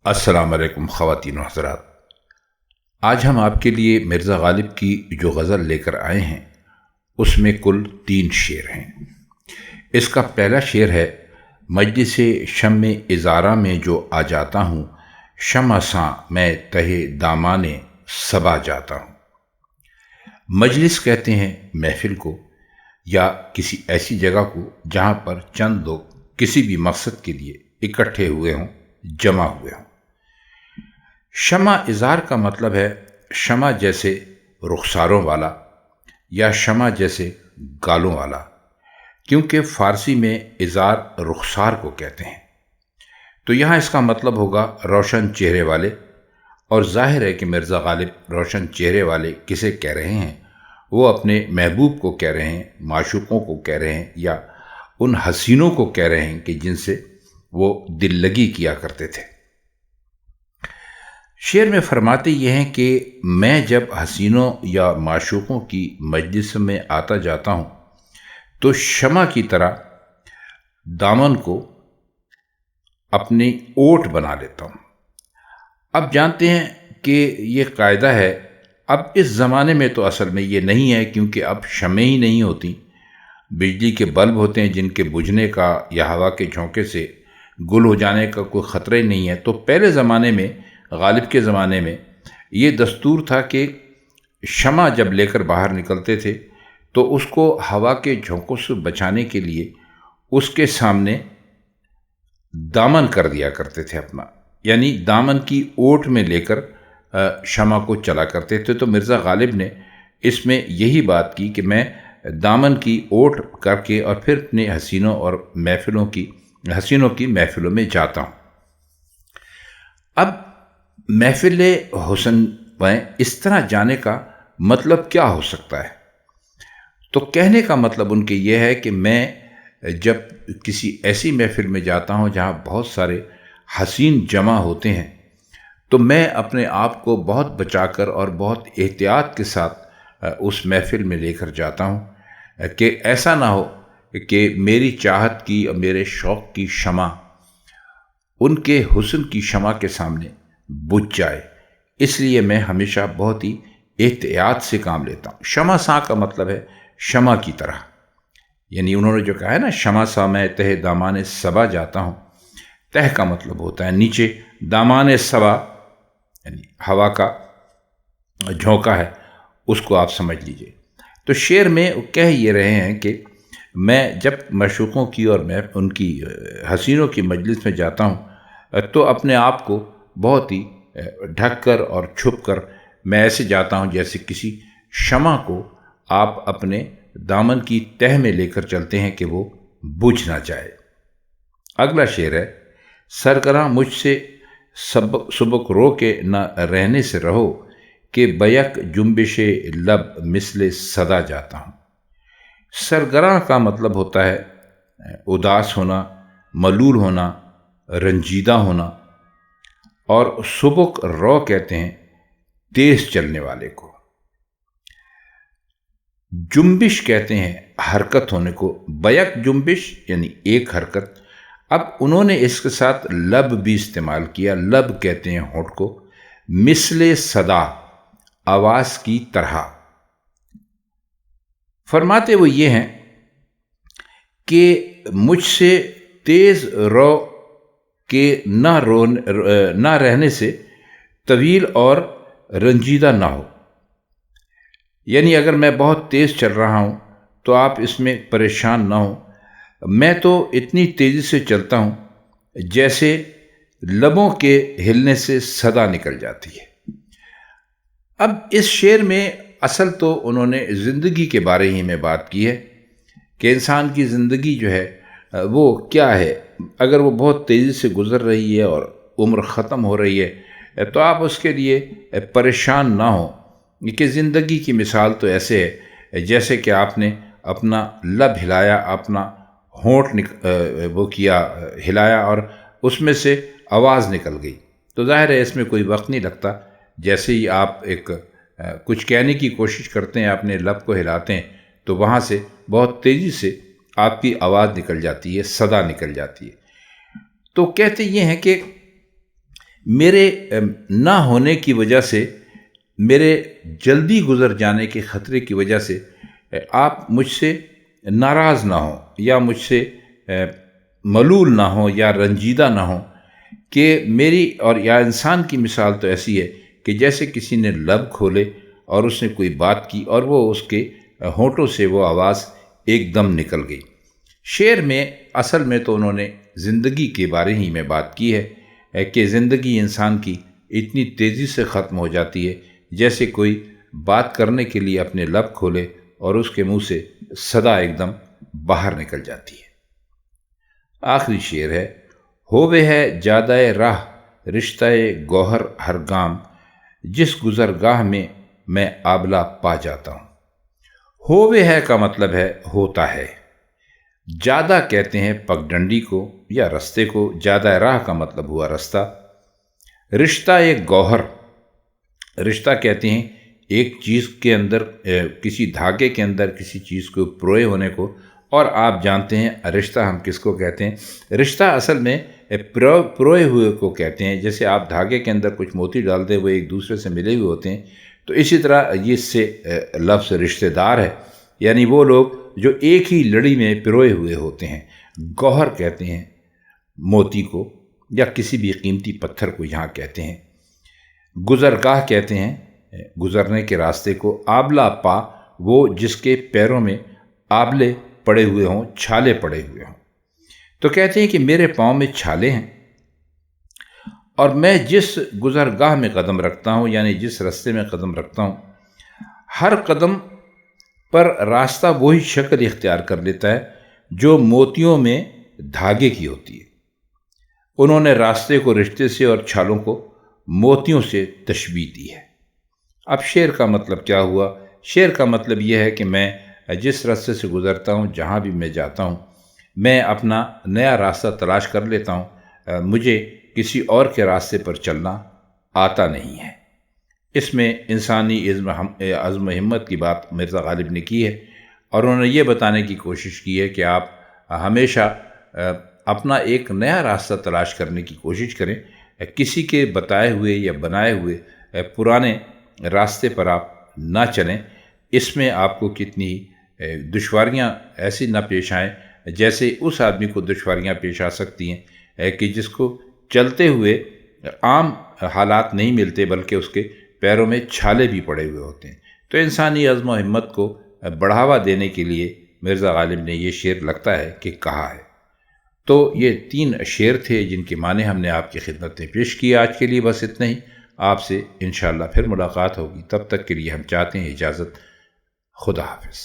السلام علیکم خواتین و حضرات۔ آج ہم آپ کے لیے مرزا غالب کی جو غزل لے کر آئے ہیں اس میں کل 3 شعر ہیں۔ اس کا پہلا شعر ہے: مجلس شمع عذارا میں جو آ جاتا ہوں، شمع ساں میں تہے دامان صبا جاتا ہوں۔ مجلس کہتے ہیں محفل کو یا کسی ایسی جگہ کو جہاں پر چند لوگ کسی بھی مقصد کے لیے اکٹھے ہوئے ہوں، جمع ہوئے ہوں۔ شمع عذار کا مطلب ہے شمع جیسے رخساروں والا یا شمع جیسے گالوں والا، کیونکہ فارسی میں عذار رخسار کو کہتے ہیں، تو یہاں اس کا مطلب ہوگا روشن چہرے والے۔ اور ظاہر ہے کہ مرزا غالب روشن چہرے والے کسے کہہ رہے ہیں؟ وہ اپنے محبوب کو کہہ رہے ہیں، معشوقوں کو کہہ رہے ہیں، یا ان حسینوں کو کہہ رہے ہیں کہ جن سے وہ دل لگی کیا کرتے تھے۔ شعر میں فرماتے یہ ہیں کہ میں جب حسینوں یا معشوقوں کی مجلس میں آتا جاتا ہوں تو شمع کی طرح دامن کو اپنی اوٹ بنا لیتا ہوں۔ اب جانتے ہیں کہ یہ قاعدہ ہے، اب اس زمانے میں تو اصل میں یہ نہیں ہے، کیونکہ اب شمعیں ہی نہیں ہوتی، بجلی کے بلب ہوتے ہیں جن کے بجھنے کا یا ہوا کے جھونکے سے گل ہو جانے کا کوئی خطرہ ہی نہیں ہے۔ تو پہلے زمانے میں، غالب کے زمانے میں، یہ دستور تھا کہ شمع جب لے کر باہر نکلتے تھے تو اس کو ہوا کے جھونکوں سے بچانے کے لیے اس کے سامنے دامن کر دیا کرتے تھے اپنا، یعنی دامن کی اوٹ میں لے کر شمع کو چلا کرتے تھے۔ تو مرزا غالب نے اس میں یہی بات کی کہ میں دامن کی اوٹ کر کے اور پھر اپنے حسینوں کی محفلوں میں جاتا ہوں۔ اب محفل حسن میں اس طرح جانے کا مطلب کیا ہو سکتا ہے؟ تو کہنے کا مطلب ان کے یہ ہے کہ میں جب کسی ایسی محفل میں جاتا ہوں جہاں بہت سارے حسین جمع ہوتے ہیں تو میں اپنے آپ کو بہت بچا کر اور بہت احتیاط کے ساتھ اس محفل میں لے کر جاتا ہوں کہ ایسا نہ ہو کہ میری چاہت کی اور میرے شوق کی شمع ان کے حسن کی شمع کے سامنے بجھ جائے۔ اس لیے میں ہمیشہ بہت ہی احتیاط سے کام لیتا ہوں۔ شمع ساں کا مطلب ہے شمع کی طرح، یعنی انہوں نے جو کہا ہے نا، شمع ساں میں تہے دامان صبا جاتا ہوں، تہ کا مطلب ہوتا ہے نیچے، دامان صبا یعنی ہوا کا جھونکا ہے، اس کو آپ سمجھ لیجئے۔ تو شعر میں کہہ یہ رہے ہیں کہ میں جب معشوقوں کی اور میں ان کی حسینوں کی مجلس میں جاتا ہوں تو اپنے آپ کو بہت ہی ڈھک کر اور چھپ کر میں ایسے جاتا ہوں جیسے کسی شمع کو آپ اپنے دامن کی تہ میں لے کر چلتے ہیں کہ وہ بجھ نہ جائے۔ اگلا شعر ہے: سرگراں مجھ سے سبک رو کے نہ رہنے سے رہو، کہ بیک جنبش لب مثل صدا جاتا ہوں۔ سرگراں کا مطلب ہوتا ہے اداس ہونا، ملول ہونا، رنجیدہ ہونا، اور سبک رو کہتے ہیں تیز چلنے والے کو، جنبش کہتے ہیں حرکت ہونے کو، بیک جنبش یعنی ایک حرکت۔ اب انہوں نے اس کے ساتھ لب بھی استعمال کیا، لب کہتے ہیں ہونٹ کو، مثل صدا آواز کی طرح۔ فرماتے وہ یہ ہیں کہ مجھ سے تیز رو کے نہ رہنے سے طویل اور رنجیدہ نہ ہو، یعنی اگر میں بہت تیز چل رہا ہوں تو آپ اس میں پریشان نہ ہوں۔ میں تو اتنی تیزی سے چلتا ہوں جیسے لبوں کے ہلنے سے صدا نکل جاتی ہے۔ اب اس شعر میں اصل تو انہوں نے زندگی کے بارے ہی میں بات کی ہے کہ انسان کی زندگی جو ہے وہ کیا ہے۔ اگر وہ بہت تیزی سے گزر رہی ہے اور عمر ختم ہو رہی ہے تو آپ اس کے لیے پریشان نہ ہوں، کہ زندگی کی مثال تو ایسے ہے جیسے کہ آپ نے اپنا لب ہلایا، اپنا ہونٹ ہلایا اور اس میں سے آواز نکل گئی، تو ظاہر ہے اس میں کوئی وقت نہیں لگتا۔ جیسے ہی آپ کچھ کہنے کی کوشش کرتے ہیں، اپنے لب کو ہلاتے ہیں، تو وہاں سے بہت تیزی سے آپ کی آواز نکل جاتی ہے، صدا نکل جاتی ہے۔ تو کہتے یہ ہیں کہ میرے نہ ہونے کی وجہ سے، میرے جلدی گزر جانے کے خطرے کی وجہ سے آپ مجھ سے ناراض نہ ہوں، یا مجھ سے ملول نہ ہوں، یا رنجیدہ نہ ہوں کہ میری اور یا انسان کی مثال تو ایسی ہے کہ جیسے کسی نے لب کھولے اور اس نے کوئی بات کی اور وہ اس کے ہونٹوں سے وہ آواز ایک دم نکل گئی۔ شعر میں اصل میں تو انہوں نے زندگی کے بارے ہی میں بات کی ہے کہ زندگی انسان کی اتنی تیزی سے ختم ہو جاتی ہے جیسے کوئی بات کرنے کے لیے اپنے لب کھولے اور اس کے منہ سے صدا ایک دم باہر نکل جاتی ہے۔ آخری شعر ہے، ہووے ہے جادہ راہ رشتہ گوہر ہر گام، جس گزرگاہ میں آبلہ پا جاتا ہوں۔ ہووے ہے کا مطلب ہے ہوتا ہے، جادہ کہتے ہیں پگڈنڈی کو یا رستے کو، جادہ راہ کا مطلب ہوا رستہ۔ رشتہ ایک گوہر، رشتہ کہتے ہیں ایک چیز کے اندر، کسی دھاگے کے اندر کسی چیز کو پروئے ہونے کو، اور آپ جانتے ہیں رشتہ ہم کس کو کہتے ہیں؟ رشتہ اصل میں پروئے ہوئے کو کہتے ہیں۔ جیسے آپ دھاگے کے اندر کچھ موتی ڈالتے ہوئے ایک دوسرے سے ملے ہوئے ہوتے ہیں، تو اسی طرح یہ سے لفظ رشتہ دار ہے، یعنی وہ لوگ جو ایک ہی لڑی میں پروئے ہوئے ہوتے ہیں۔ گوہر کہتے ہیں موتی کو، یا کسی بھی قیمتی پتھر کو یہاں کہتے ہیں۔ گزرگاہ کہتے ہیں گزرنے کے راستے کو۔ آبلہ پا، وہ جس کے پیروں میں آبلے پڑے ہوئے ہوں، چھالے پڑے ہوئے ہوں۔ تو کہتے ہیں کہ میرے پاؤں میں چھالے ہیں، اور میں جس گزرگاہ میں قدم رکھتا ہوں، یعنی جس راستے میں قدم رکھتا ہوں، ہر قدم پر راستہ وہی شکل اختیار کر لیتا ہے جو موتیوں میں دھاگے کی ہوتی ہے۔ انہوں نے راستے کو رشتے سے اور چھالوں کو موتیوں سے تشبیہ دی ہے۔ اب شعر کا مطلب کیا ہوا؟ شعر کا مطلب یہ ہے کہ میں جس راستے سے گزرتا ہوں، جہاں بھی میں جاتا ہوں، میں اپنا نیا راستہ تلاش کر لیتا ہوں، مجھے کسی اور کے راستے پر چلنا آتا نہیں ہے۔ اس میں انسانی عزم و ہمت کی بات مرزا غالب نے کی ہے، اور انہوں نے یہ بتانے کی کوشش کی ہے کہ آپ ہمیشہ اپنا ایک نیا راستہ تلاش کرنے کی کوشش کریں، کسی کے بتائے ہوئے یا بنائے ہوئے پرانے راستے پر آپ نہ چلیں۔ اس میں آپ کو کتنی دشواریاں ایسی نہ پیش آئیں جیسے اس آدمی کو دشواریاں پیش آ سکتی ہیں کہ جس کو چلتے ہوئے عام حالات نہیں ملتے، بلکہ اس کے پیروں میں چھالے بھی پڑے ہوئے ہوتے ہیں۔ تو انسانی عزم و ہمت کو بڑھاوا دینے کے لیے مرزا غالب نے یہ شعر لگتا ہے کہ کہا ہے۔ تو یہ 3 شعر تھے جن کے معنی ہم نے آپ کی خدمت میں پیش کیے۔ آج کے لیے بس اتنا ہی، آپ سے انشاءاللہ پھر ملاقات ہوگی۔ تب تک کے لیے ہم چاہتے ہیں اجازت۔ خدا حافظ۔